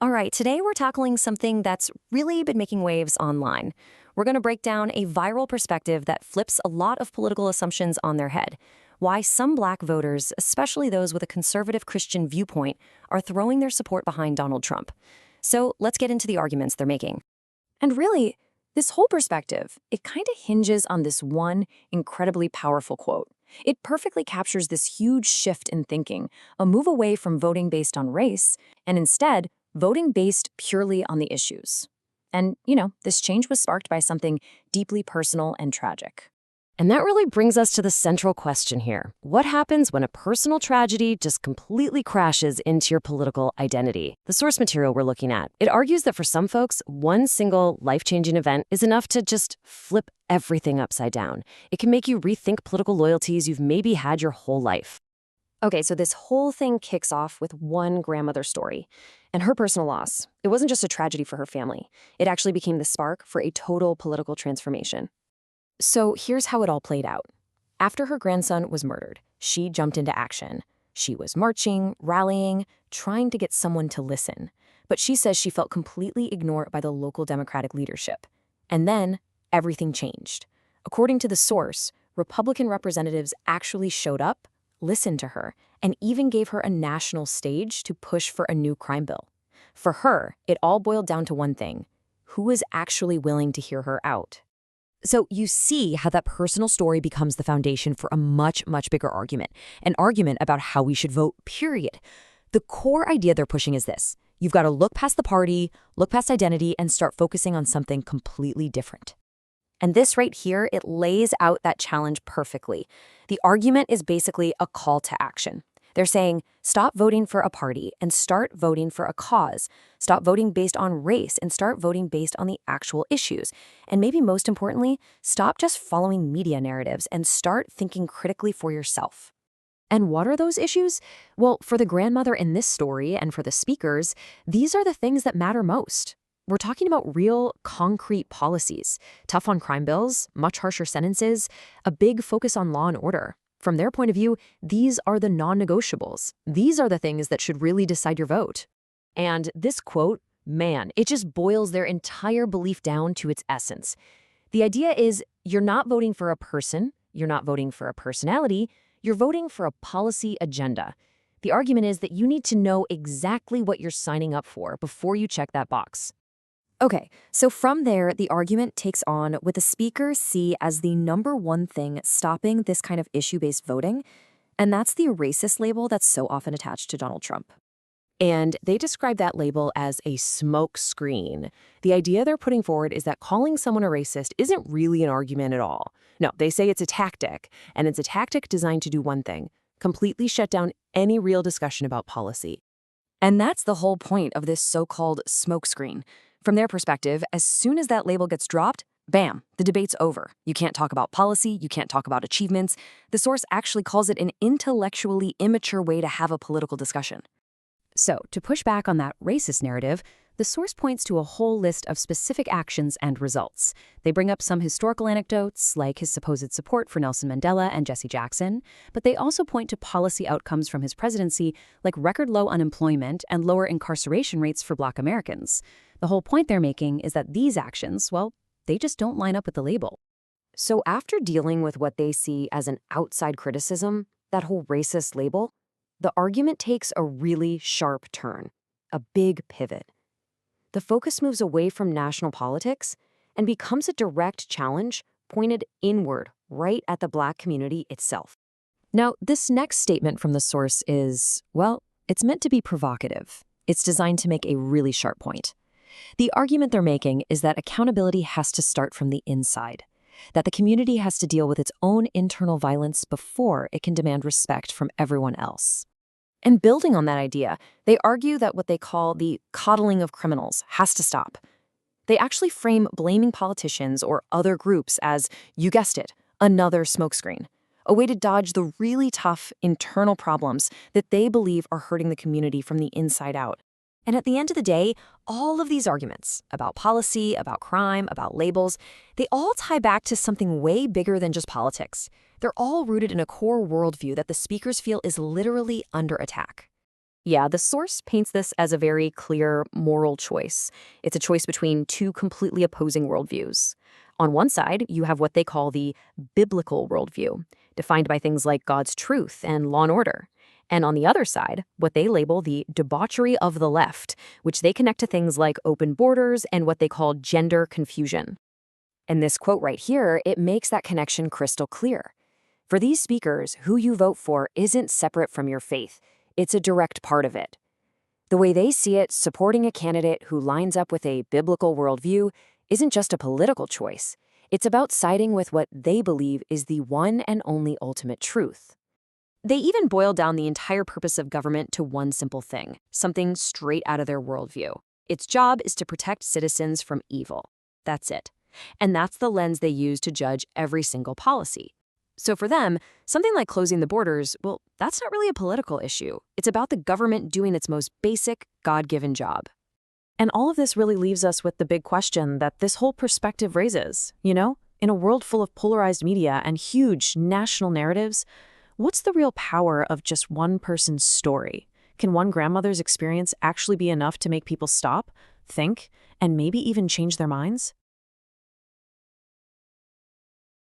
All right, today we're tackling something that's really been making waves online. We're going to break down a viral perspective that flips a lot of political assumptions on their head. Why some black voters, especially those with a conservative Christian viewpoint, are throwing their support behind Donald Trump. So let's get into the arguments they're making. And really, this whole perspective, it kind of hinges on this one incredibly powerful quote. It perfectly captures this huge shift in thinking, a move away from voting based on race, and instead, voting based purely on the issues. And, this change was sparked by something deeply personal and tragic. And that really brings us to the central question here. What happens when a personal tragedy just completely crashes into your political identity? The source material we're looking at, it argues that for some folks, one single life-changing event is enough to just flip everything upside down. It can make you rethink political loyalties you've maybe had your whole life. Okay, so this whole thing kicks off with one grandmother story and her personal loss. It wasn't just a tragedy for her family. It actually became the spark for a total political transformation. So here's how it all played out. After her grandson was murdered, she jumped into action. She was marching, rallying, trying to get someone to listen. But she says she felt completely ignored by the local Democratic leadership. And then everything changed. According to the source, Republican representatives actually showed up, listened to her, and even gave her a national stage to push for a new crime bill. For her, it all boiled down to one thing: who was actually willing to hear her out? So you see how that personal story becomes the foundation for a much, much bigger argument, an argument about how we should vote, period. The core idea they're pushing is this: you've got to look past the party, look past identity, and start focusing on something completely different. And this right here, it lays out that challenge perfectly. The argument is basically a call to action. They're saying, stop voting for a party and start voting for a cause. Stop voting based on race and start voting based on the actual issues. And maybe most importantly, stop just following media narratives and start thinking critically for yourself. And what are those issues? Well, for the grandmother in this story and for the speakers, these are the things that matter most. We're talking about real, concrete policies, tough on crime bills, much harsher sentences, a big focus on law and order. From their point of view, these are the non-negotiables. These are the things that should really decide your vote. And this quote, man, it just boils their entire belief down to its essence. The idea is you're not voting for a person, you're not voting for a personality, you're voting for a policy agenda. The argument is that you need to know exactly what you're signing up for before you check that box. Okay, so from there, the argument takes on what the speakers see as the number one thing stopping this kind of issue-based voting, and that's the racist label that's so often attached to Donald Trump. And they describe that label as a smoke screen. The idea they're putting forward is that calling someone a racist isn't really an argument at all. No, they say it's a tactic, and it's a tactic designed to do one thing: completely shut down any real discussion about policy. And that's the whole point of this so-called smoke screen. From their perspective, as soon as that label gets dropped, bam, the debate's over. You can't talk about policy, you can't talk about achievements. The source actually calls it an intellectually immature way to have a political discussion. So, to push back on that racist narrative, the source points to a whole list of specific actions and results. They bring up some historical anecdotes, like his supposed support for Nelson Mandela and Jesse Jackson, but they also point to policy outcomes from his presidency, like record low unemployment and lower incarceration rates for Black Americans. The whole point they're making is that these actions, well, they just don't line up with the label. So after dealing with what they see as an outside criticism, that whole racist label, the argument takes a really sharp turn, a big pivot. The focus moves away from national politics and becomes a direct challenge pointed inward, right at the Black community itself. Now, this next statement from the source is, well, it's meant to be provocative. It's designed to make a really sharp point. The argument they're making is that accountability has to start from the inside, that the community has to deal with its own internal violence before it can demand respect from everyone else. And building on that idea, they argue that what they call the coddling of criminals has to stop. They actually frame blaming politicians or other groups as, you guessed it, another smokescreen, a way to dodge the really tough internal problems that they believe are hurting the community from the inside out. And at the end of the day, all of these arguments about policy, about crime, about labels, they all tie back to something way bigger than just politics. They're all rooted in a core worldview that the speakers feel is literally under attack. Yeah, the source paints this as a very clear moral choice. It's a choice between two completely opposing worldviews. On one side, you have what they call the biblical worldview, defined by things like God's truth and law and order. And on the other side, what they label the debauchery of the left, which they connect to things like open borders and what they call gender confusion. And this quote right here, it makes that connection crystal clear. For these speakers, who you vote for isn't separate from your faith. It's a direct part of it. The way they see it, supporting a candidate who lines up with a biblical worldview isn't just a political choice. It's about siding with what they believe is the one and only ultimate truth. They even boil down the entire purpose of government to one simple thing, something straight out of their worldview. Its job is to protect citizens from evil. That's it. And that's the lens they use to judge every single policy. So for them, something like closing the borders, well, that's not really a political issue. It's about the government doing its most basic, God-given job. And all of this really leaves us with the big question that this whole perspective raises. In a world full of polarized media and huge national narratives, what's the real power of just one person's story? Can one grandmother's experience actually be enough to make people stop, think, and maybe even change their minds?